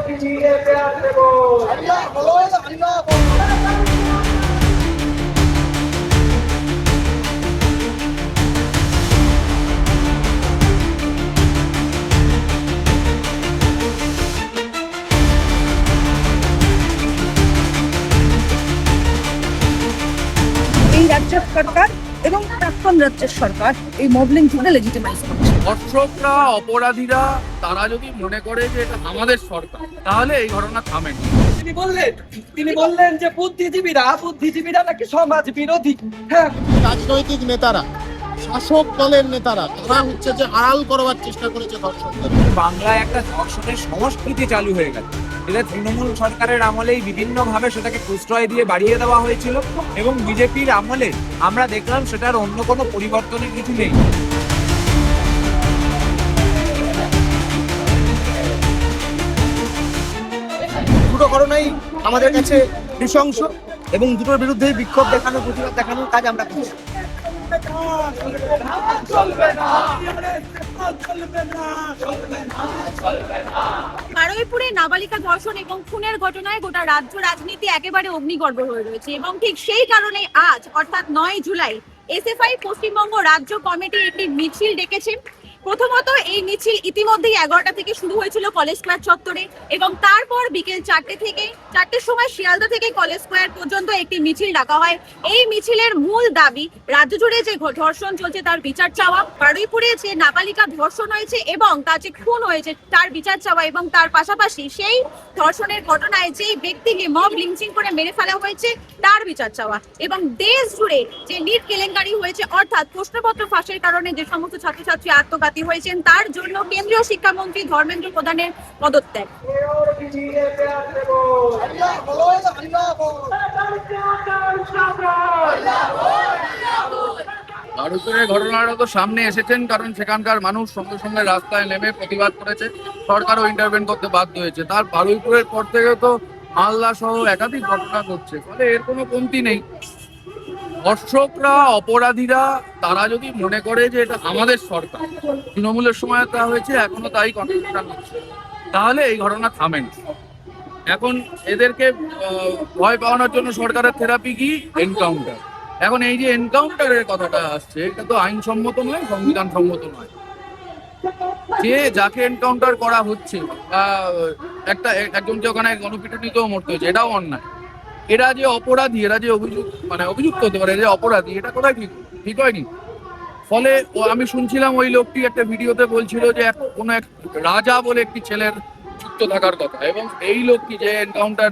এই রাজ্য সরকার এবং প্রাক্তন রাজ্যের সরকার এই মব লিঞ্চিংকে লেজিটিমাইজ করছে। দর্শকরা, অপরাধীরা তারা যদি মনে করে যে এটা আমাদের সরকার, তাহলে এই ঘটনা থামে না। তিনি বললেন যে বুদ্ধিজীবীরা নাকি সমাজ বিরোধী। হ্যাঁ, রাজনৈতিক নেতারা, শাসক দলের নেতারা, তারা হচ্ছে যে আড়াল করবার চেষ্টা করেছে দর্শকদের। বাংলায় একটা ধর্ষণের সংস্কৃতি চালু হয়ে গেছে, যেটা তৃণমূল সরকারের আমলেই বিভিন্নভাবে সেটাকে প্রশ্রয় দিয়ে বাড়িয়ে দেওয়া হয়েছিল, এবং বিজেপির আমলে আমরা দেখলাম সেটার অন্য কোনো পরিবর্তনের কিছু নেই। দুটো ঘটনাই আমাদের কাছে নৃশংস, এবং দুটোর বিরুদ্ধে বিক্ষোভ দেখানো, প্রতিবাদ দেখানোর কাজ আমরা করছি। বারুইপুরে নাবালিকা ধর্ষণ এবং খুনের ঘটনায় গোটা রাজ্য রাজনীতি একেবারে অগ্নিগর্ভ হয়ে রয়েছে, এবং ঠিক সেই কারণে আজ অর্থাৎ 9 জুলাই এসএফআই পশ্চিমবঙ্গ রাজ্য কমিটি একটি মিছিল ডেকেছে। প্রথমত এই মিছিল ইতিমধ্যেই 11টা থেকে শুরু হয়েছিল কলেজ স্কোয়ার চত্বরে, এবং তারপর বিকেল 4টের সময় শিয়ালদা থেকে কলেজ স্কোয়ার পর্যন্ত একটি মিছিল ডাকা হয়। এই মিছিলের মূল দাবি রাজ্য জুড়ে যে ধর্ষণ চলছে তার বিচার চাওয়া, বারুইপুরে যে নাবালিকা ধর্ষণ হয়েছে এবং তার যে খুন হয়েছে তার বিচার চাওয়া, এবং তার পাশাপাশি সেই ধর্ষণের ঘটনায় যেই ব্যক্তিকে মব লিঞ্চিং করে মেরে ফেলা হয়েছে তার বিচার চাওয়া, এবং দেশ জুড়ে যে নিট কেলেঙ্কারি হয়েছে অর্থাৎ প্রশ্নপত্র ফাঁসের কারণে যে সমস্ত ছাত্রছাত্রী আত্মঘাতী হয়েছেন তার জন্য কেন্দ্রীয় শিক্ষামন্ত্রী ধর্মেন্দ্র প্রধানের পদত্যাগ। বারুইপুরের ঘটনাটা তো সামনে এসেছেন, কারণ সেখানকার মানুষ সঙ্গে সঙ্গে রাস্তায় নেমে প্রতিবাদ করেছে, সরকারও ইন্টারভেন করতে বাধ্য হয়েছে। তার বারুইপুরের পর থেকে তো মালদা সহ একাধিক ঘটনা ঘটছে, ফলে এর কোনো কমতি নেই। দর্শকরা, অপরাধীরা তারা যদি মনে করে যে এটা আমাদের সরকার, তৃণমূলের সময় তা হয়েছে, এখনো তাই কন্ট্রিবিউশন হচ্ছে, তাহলে এই ঘটনা থামে না। এখন এদেরকে ভয় পাওয়ানোর জন্য সরকারের থেরাপি কি? এনকাউন্টার। এখন এই যে এনকাউন্টারের কথাটা আসছে, এটা তো আইনসম্মত নয়, সংবিধান সম্মত নয়। যে যাকে এনকাউন্টার করা হচ্ছে বা একজনকে ওখানে গণপিটুনিতেও মরতে হয়েছে, এটাও অন্যায়। এরা যে অপরাধী, এরা যে অভিযুক্ত হতে পারে, যে অপরাধী, এটা কোথায় ঠিক হয়নি। ফলে আমি শুনছিলাম ওই লোকটি একটা ভিডিওতে বলছিল যে কোনো এক রাজা বলে একটি ছেলের যুক্ত থাকার কথা, এবং এই লোকটি যে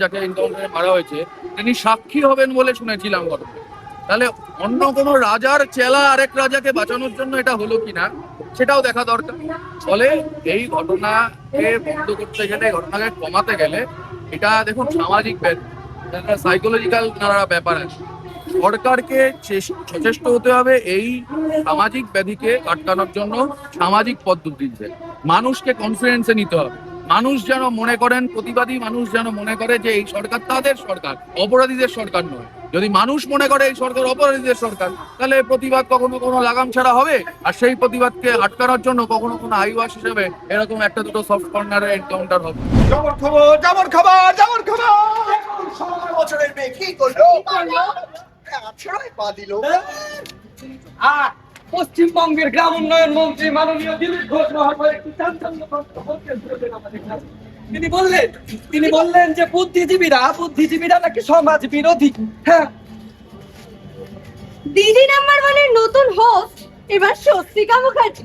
যাকে এনকাউন্টারে মারা হয়েছে তিনি সাক্ষী হবেন বলে শুনেছিলাম ঘটনা। তাহলে অন্য কোনো রাজার চেলা আরেক রাজাকে বাঁচানোর জন্য এটা হলো কিনা সেটাও দেখা দরকার। ফলে এই ঘটনাকে বন্ধ করতে গেলে, ঘটনাকে কমাতে গেলে, এটা দেখুন সামাজিক সাইকোলজিক্যাল নানা ব্যাপার আছে। সরকারকে সচেষ্ট হতে হবে এই সামাজিক ব্যাধিকে আটকানোর জন্য সামাজিক পদ্ধতিতে। মানুষকে কনফিডেন্সে নিতে হবে। মানুষ যেন মনে করেন, প্রতিবাদী মানুষ যেন মনে করে যে এই সরকার তাদের সরকার, অপরাধীদের সরকার নয়। যদি মানুষ মনে করে এই সরকার অপরাধীদের সরকার, তাহলে প্রতিবাদ কখনো কোনো লাগাম ছাড়া হবে, আর সেই প্রতিবাদকে আটকানোর জন্য কখনো কোনো আইওয়াস হিসেবে এরকম একটা দুটো সফট কর্নারের এনকাউন্টার হবে। বছরের মেয়ে কি করলো? পশ্চিমবঙ্গের গ্রাম উন্নয়ন মন্ত্রী মাননীয় দিলীপ ঘোষ মহাশয় একটি চাঞ্চল্যকর বক্তব্য দিলেন আমাদের কাছে। তিনি বললেন যে বুদ্ধিজীবীরা নাকি সমাজ বিরোধী। হ্যাঁ, দিদি নাম্বার ওয়ানের নতুন হোস্ট এবার স্বস্তিকা মুখার্জি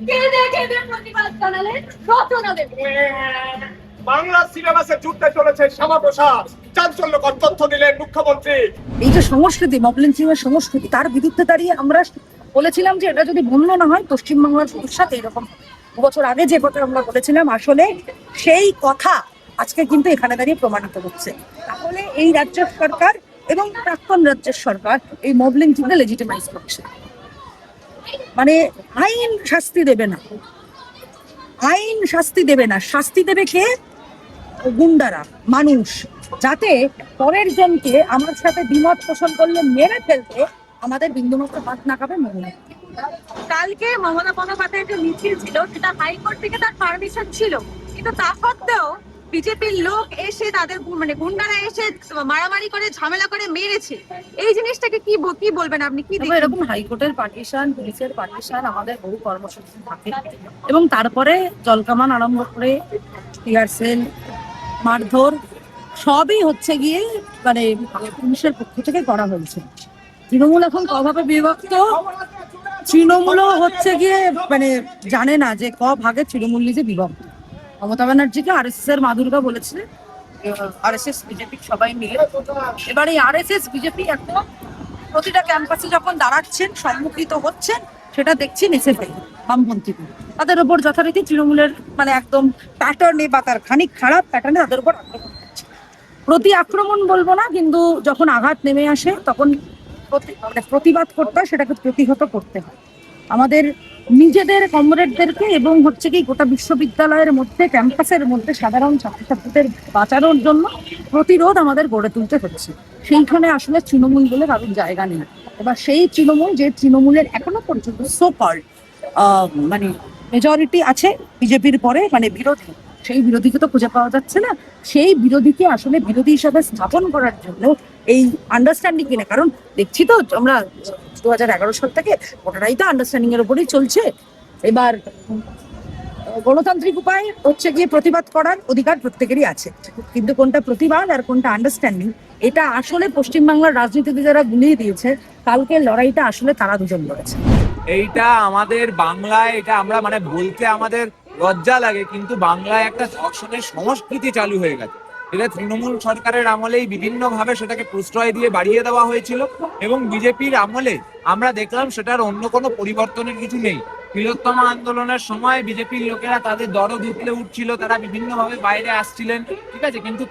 কে দেখে প্রতিবাদ জানালেন রচনা দেবে। বাংলা সিলেবাসে জুড়তে চলেছে শ্যামাপ্রসাদ, চাঞ্চল্যকর তথ্য দিলেন মুখ্যমন্ত্রী। এই যে সংস্কৃতি, মব লিঞ্চিং এর সংস্কৃতি, তার বিরুদ্ধে দাঁড়িয়ে আমরা বলেছিলাম যে এটা যদি বন্ধ না হয় পশ্চিমবাংলার ভবিষ্যৎ এরকম। 2 বছর আগে যে কথা আমরা বলেছিলাম, আসলে সেই কথা আজকে কিন্তু এখানে দাঁড়িয়ে প্রমাণিত হচ্ছে। তাহলে এই রাজ্য সরকার এবং প্রাক্তন রাজ্যের সরকার এই মব লিঞ্চিংকে লেজিটিমাইজ করছে। মানে আইন শাস্তি দেবে না, শাস্তি দেবে কে? গুন্ডারা, মানুষ, যাতে পরের জনকে আমার সাথে দ্বিমত পোষণ করলে মেরে ফেলতে আমাদের বিন্দুমাত্র হাত না কাঁপে মনে। কালকে মমতা বন্দ্যোপাধ্যায়ের যে মিছিল ছিল সেটা হাইকোর্ট থেকে তার পারমিশন ছিল, কিন্তু তা সত্ত্বেও বিজেপির লোক এসে তাদের মানে গুন্ডারা এসে মারামারি করে ঝামেলা করে মেরেছে, এই জিনিসটাকে কি বলবেন আপনি? কি দেখো, দেখবেন? এরকম হাইকোর্টের পার্টিশন, পুলিশের পার্টিশন, আমাদের বহু কর্মসূচি থাকে এবং তারপরে জলকামান আরম্ভ করে টিয়ার সেল, মারধর সবই হচ্ছে গিয়ে মানে পুলিশের পক্ষ থেকে করা হয়েছে। তৃণমূল এখন কভাবে বিভক্ত, তৃণমূলও হচ্ছে গিয়ে মানে জানে না যে ভাগে তৃণমূল নিজে বিভক্ত। মমতা ব্যানার্জিকে আরএসএস এর মাধুরকা বলেছে, আরএসএস বিজেপি সবাই মিলে। এবার এই আরএসএস বিজেপি একদম প্রতিটা ক্যাম্পাসে যখন দাঁড়াচ্ছেন, সম্মুখিত হচ্ছেন, সেটা দেখছি এসএফআই বামপন্থী তাদের উপর যথারীতি তৃণমূলের মানে একদম প্যাটার্নে বা তার খানিক খারাপ প্যাটার্নে তাদের উপর আক্রমণ হচ্ছে। প্রতি আক্রমণ বলবো না, কিন্তু যখন আঘাত নেমে আসে তখন মানে প্রতিবাদ করতে হয়, সেটাকে প্রতিহত করতে হয়। আমাদের নিজেদের কমরেডদেরকে এবং হচ্ছে কি গোটা বিশ্ববিদ্যালয়ের মধ্যে, ক্যাম্পাসের মধ্যে সাধারণ ছাত্রছাত্রীদের বাঁচানোর জন্য প্রতিরোধ আমাদের গড়ে তুলতে হচ্ছে। সেইখানে আসলে তৃণমূল বলে কারোর জায়গা নেই। এবার সেই তৃণমূল, যে তৃণমূলের এখনো পর্যন্ত সো কল্ড মানে মেজরিটি আছে বিজেপির পরে, মানে বিরোধী, সেই বিরোধীকে তো খুঁজে পাওয়া যাচ্ছে না। সেই বিরোধীকে আসলে বিরোধী হিসাবে স্থাপন করার জন্য এই আন্ডারস্ট্যান্ডিং কিনা, কারণ দেখছি তো আমরা 2011 সাল থেকে ওটাই তো আন্ডারস্ট্যান্ডিং এর উপরেই চলছে। এবার গণতান্ত্রিক উপায় হচ্ছে গিয়ে প্রতিবাদ করার অধিকার প্রত্যেকেরই আছে, কিন্তু কোনটা প্রতিবাদ আর কোনটা আন্ডারস্ট্যান্ডিং, এটা আসলে পশ্চিমবাংলার রাজনীতিতে যারা গুলিয়ে দিয়েছে, কালকের লড়াইটা আসলে তারা দুজন লড়েছে। এইটা আমাদের বাংলায়, এটা আমরা মানে বলতে আমাদের লজ্জা লাগে, কিন্তু বাংলায় একটা ধর্ষণের সংস্কৃতি চালু হয়ে গেছে। এটা তৃণমূল সরকারের আমলেই বিভিন্ন ভাবে সেটাকে প্রশ্রয় দিয়ে বাড়িয়ে দেওয়া হয়েছিল, এবং বিজেপির আমলে আমরা দেখলাম সেটার অন্য কোনো পরিবর্তনের কিছু নেই। বৃহত্তম আন্দোলনের সময় বিজেপির লোকেরা তাদের দরদ উঠলে উঠছিল, তারা বিভিন্ন ভাবে বাইরে আসছিলেন, ঠিক আছে, কিন্তু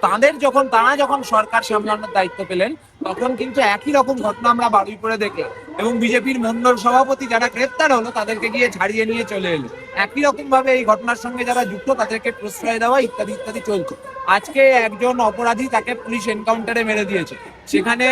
তারা যখন সরকার সামলানোর দায়িত্ব পেলেন, তখন কিন্তু একই রকম ঘটনা আমরা বারুইপুরে দেখলাম, এবং বিজেপির মন্ডল সভাপতি যারা গ্রেপ্তার হলো তাদেরকে গিয়ে ছাড়িয়ে নিয়ে চলে এলো। একই রকম ভাবে এই ঘটনার সঙ্গে যারা যুক্ত তাদেরকে প্রশ্রয় দেওয়া ইত্যাদি ইত্যাদি চলছে। আজকে একজন অপরাধী, তাকে পুলিশ এনকাউন্টারে মেরে দিয়েছে, সেখানে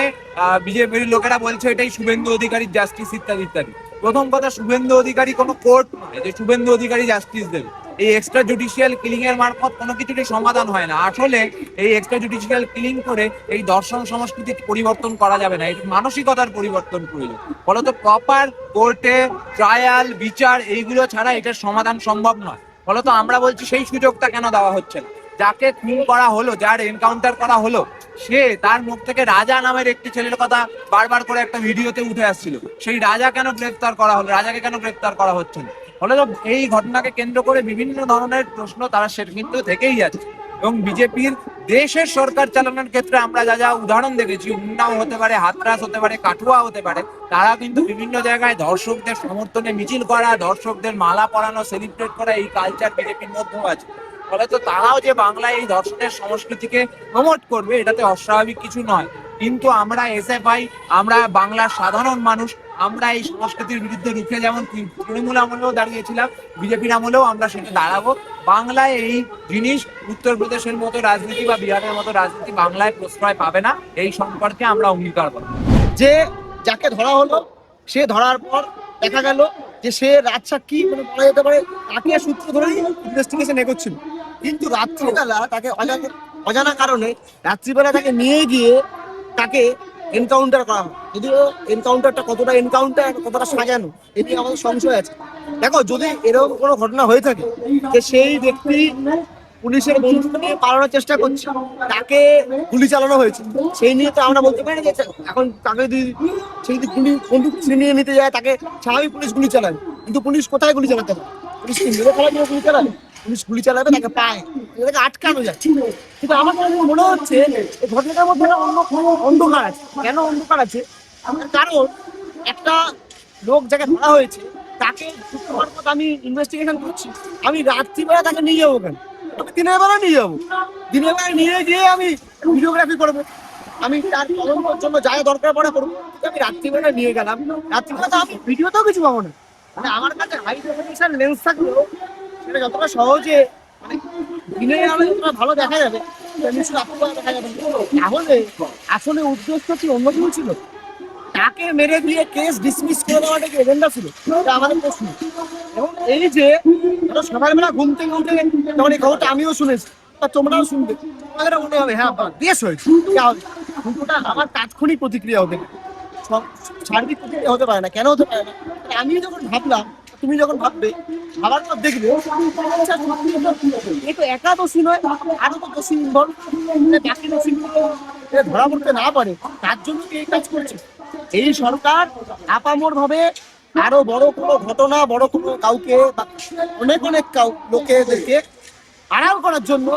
বিজেপির লোকেরা বলছে এটাই শুভেন্দু অধিকারীর জাস্টিস ইত্যাদি ইত্যাদি। প্রথম কথা, শুভেন্দু অধিকারী কোনো কোর্ট নয় যে শুভেন্দু অধিকারী জাস্টিস দেবে। এই এক্সট্রা জুডিশিয়াল কিলিং এর মারফত কোনো কিছুরই সমাধান হয় না। আসলে এই এক্সট্রা জুডিশিয়াল কিলিং করে এই দর্শন সংস্কৃতি পরিবর্তন করা যাবে না, এর মানসিকতার পরিবর্তন প্রয়োজন। ফলত প্রপার কোর্টে ট্রায়াল, বিচার এইগুলো ছাড়া এটার সমাধান সম্ভব নয়। ফলত আমরা বলছি সেই সুযোগটা কেন দেওয়া হচ্ছে না? যাকে খুন করা হলো, যার এনকাউন্টার করা হলো, সে তার মুখ থেকে রাজা নামের একটি ছেলের কথা বারবার করে একটা ভিডিওতে উঠে আসছিল। সেই রাজা কেন গ্রেফতার করা হলো? রাজাকে কেন গ্রেফতার করা হচ্ছে না? ফলে এই ঘটনাকে কেন্দ্র করে বিভিন্ন ধরনের প্রশ্ন তারা সে কিন্তু থেকেই যাচ্ছে। এবং বিজেপির দেশের সরকার চালানোর ক্ষেত্রে আমরা যা উদাহরণ দেখেছি, উন্নাও হতে পারে, হাতরাস হতে পারে, কাঠুয়া হতে পারে, তারা কিন্তু বিভিন্ন জায়গায় ধর্ষকদের সমর্থনে মিছিল করা, ধর্ষকদের মালা পরানো, সেলিব্রেট করা, এই কালচার বিজেপির মধ্যেও আছে। ফলে তো তারাও যে বাংলায় এই ধর্ষণের সংস্কৃতিকে প্রমোট করবে, এটাতে অস্বাভাবিক কিছু নয়। কিন্তু আমরা এসএফআই, আমরা বাংলার সাধারণ মানুষ, আমরা এই সংস্কৃতির বিরুদ্ধে রুখে যেমন তৃণমূল আমলেও দাঁড়িয়েছিলাম, বিজেপির আমলেও আমরা সেটা দাঁড়াবো। বাংলায় এই জিনিস উত্তরপ্রদেশের মতো রাজনীতি বা বিহারের মতো রাজনীতি বাংলায় প্রশ্রয় পাবে না, এই সম্পর্কে আমরা অঙ্গীকার করব। যে যাকে ধরা হলো, সে ধরার পর দেখা গেল যে সে রাজসাক্ষী মানে বলা যেতে পারে, তাকে সূত্র ধরেই ইনভেস্টিগেশন এগোচ্ছিল, কিন্তু রাত্রিবেলা তাকে অজানা কারণে রাত্রিবেলা তাকে নিয়ে গিয়ে তাকে এনকাউন্টার করা হয়। যদিও এনকাউন্টারটা কতটা এনকাউন্টার, কতটা সাজানো, এটি আমাদের সংশয় আছে। দেখো, যদি এরকম কোনো ঘটনা হয়ে থাকে যে সেই ব্যক্তি পুলিশের বন্দুক নিয়ে পালানোর চেষ্টা করছে, তাকে গুলি চালানো হয়েছে, সেই নিয়ে তো আমরা বলতে পারি না যে এখন তাকে যদি সেই বন্দুক ছিনিয়ে নিতে যায়, তাকে স্বাভাবিক পুলিশ গুলি চালাবে, কিন্তু পুলিশ কোথায় গুলি চালাতে পারে? পুলিশ কি মেরে ফেলার জন্য গুলি চালাবে? পুলিশ গুলি চালাবে তাকে পায়, তাকে আটকানো যায়। কিন্তু আমার মনে হচ্ছে এই ঘটনাটার মধ্যে অন্ধকার আছে। কেন অন্ধকার আছে? কারণ একটা লোক যাকে ধরা হয়েছে তাকে আমি ইনভেস্টিগেশন করছি, আমি রাত্রিবেলা তাকে নিয়ে যাবো কেন? আমি দিনের বেলা নিয়ে যাবো, দিনের বেলা নিয়ে গিয়ে আমি ভিডিওগ্রাফি করবো, আমি তার তদন্তের জন্য যা দরকার পড়ে করবো। আমি রাত্রিবেলা নিয়ে গেলাম, রাত্রিবেলা তো আমি ভিডিওতেও কিছু পাবো না। মানে আমার কাছে হাই ডেফিনিশন লেন্স থাকলেও সেটা যতটা সহজে মানে দিনের আলো যতটা ভালো দেখা যাবে, নিশ্চয়ই রাত্রিবেলা দেখা যাবে। তাহলে আসলে উদ্দেশ্য কি অন্য কিছু ছিল? তাকে মেরে দিয়ে কেস ডিসমিস করে দেওয়াটা কি এজেন্ডা ছিল? এটা আমাদের প্রশ্ন। এবং এই যে সকালবেলা ঘুম থেকে উঠে, যেমন এই খবরটা আমিও শুনেছি, বা তোমরাও শুনবে, তোমাদের মনে হবে হ্যাঁ বাহ, বেশ হয়েছে, যা হবে। কিন্তু ওটা আমার তাৎক্ষণিক প্রতিক্রিয়া হবে না, সার্বিক প্রতিক্রিয়া হতে পারে না। কেন হতে পারে না? আমি যখন ভাবলাম, তুমি যখন ভাববে, ভাবার পর দেখবে আচ্ছা, এ তো একা দোষী নয়, আরো তো দোষী ইনভলভ, বাকি দোষীগুলো ধরা পড়তে না পারে, তার জন্য কি এই কাজ করছে? এই সরকার আপামর ভাবে আরো বড় কোনো ঘটনা, বড় কোনো কাউকে বা অনেক লোকেদেরকে আড়াল করার জন্য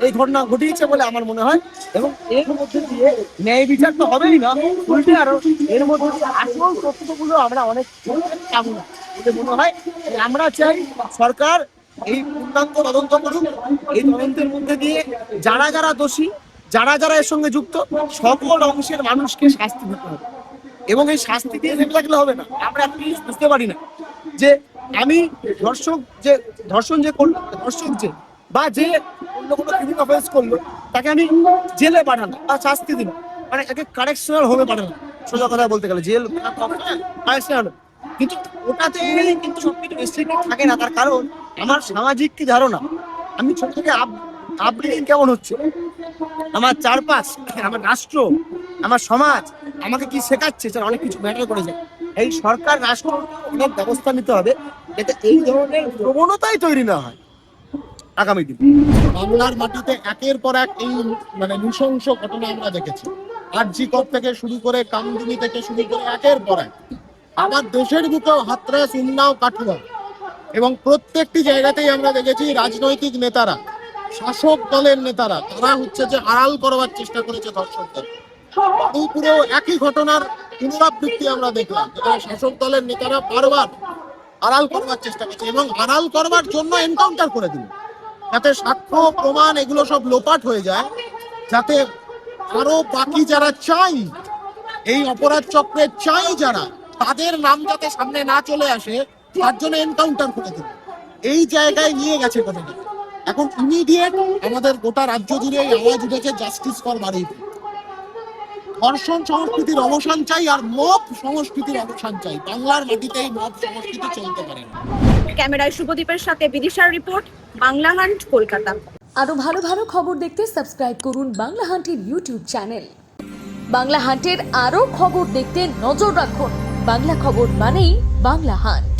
এই ঘটনা ঘটিয়েছে বলে আমার মনে হয়। এবং এর মধ্যে দিয়ে ন্যায় বিচার তো হবেই না, উল্টে আরো এর মধ্যে আসল তথ্যগুলো আমরা অনেক পাবো না বলে মনে হয়। আমরা চাই সরকার এই পূর্ণাঙ্গ তদন্ত করুক, এই তদন্তের মধ্যে দিয়ে যারা যারা দোষী, যারা যারা এর সঙ্গে যুক্ত, সকল অংশের মানুষকে শাস্তি দিতে হবে। এবং এই শাস্তি দিয়ে থেমে থাকলে হবে না। আমরা একটা জিনিস বুঝতে পারি না যে আমি ধর্ষণ যে করলো, ধর্ষক যে বা যে অন্য কোনো ক্রিমিনাল অফেন্স করলো, তাকে আমি জেলে পাঠানো বা শাস্তি দিল, মানে একে কারেকশনাল হবে পাঠানো, সোজা কথা বলতে গেলে জেল কারেকশনাল। কিন্তু ওটাতে কিন্তু সবকিছু রেস্ট্রিক্টেড থাকে না। তার কারণ আমার সামাজিক কি ধারণা, আমি ছোট থেকে আপব্রিঙ্গিং কেমন হচ্ছে, আমার চারপাশ, আমার রাষ্ট্র, আমার সমাজ আমাকে কি শেখাচ্ছে, সেটা অনেক কিছু ম্যাটার করে যায়। এই সরকার, রাষ্ট্র অনেক ব্যবস্থা নিতে হবে যাতে এই ধরনের প্রবণতাই তৈরি না হয় আগামী দিন। বাংলার মাটিতে একের পর এক এই মানে নৃশংস ঘটনা আমরা দেখেছি। আরজি কর থেকে শুরু করে, কামদুনি থেকে শুরু করে একের পর এক। আমার দেশের বুকেও হাতরাস, উন্নাও, কাঠুয়া এবং প্রত্যেকটি জায়গাতেই আমরা দেখেছি রাজনৈতিক নেতারা, শাসক দলের নেতারা, তারা হচ্ছে যে আড়াল করবার চেষ্টা করেছে ধর্ষকদের। বারুইপুরেও একই ঘটনার পুনরাবৃত্তি আমরা দেখলাম, যেখানে শাসক দলের নেতারা বারবার আড়াল করবার চেষ্টা করছে এবং আড়াল করবার জন্য এনকাউন্টার করে দিল, যাতে সাক্ষ্য প্রমাণ এগুলো সব লোপাট হয়ে যায়, যাতে আরো বাকি যারা চাই এই অপরাধ চক্রের চাই যারা, তাদের নাম যাতে সামনে না চলে আসে, তার জন্য এনকাউন্টার করে দিল। এই জায়গায় নিয়ে গেছে ঘটনা। এখন ইমিডিয়েট আমাদের গোটা রাজ্য জুড়ে এই আওয়াজ উঠেছে জাস্টিস ফর বারুইপুর। ধর্ষণ সংস্কৃতির অবসান চাই আর মব সংস্কৃতির অবসান চাই। বাংলার মাটিতে এই মব সংস্কৃতি চলতে পারে না। ক্যামেরায় শুভদীপের সাথে বিদিশার রিপোর্ট, বাংলা হান্ট, কলকাতা। আরো ভালো ভালো খবর দেখতে সাবস্ক্রাইব করুন বাংলা হান্টের ইউটিউব চ্যানেল। বাংলা হান্টের আরো খবর দেখতে নজর রাখুন। বাংলা খবর মানেই বাংলা হান্ট।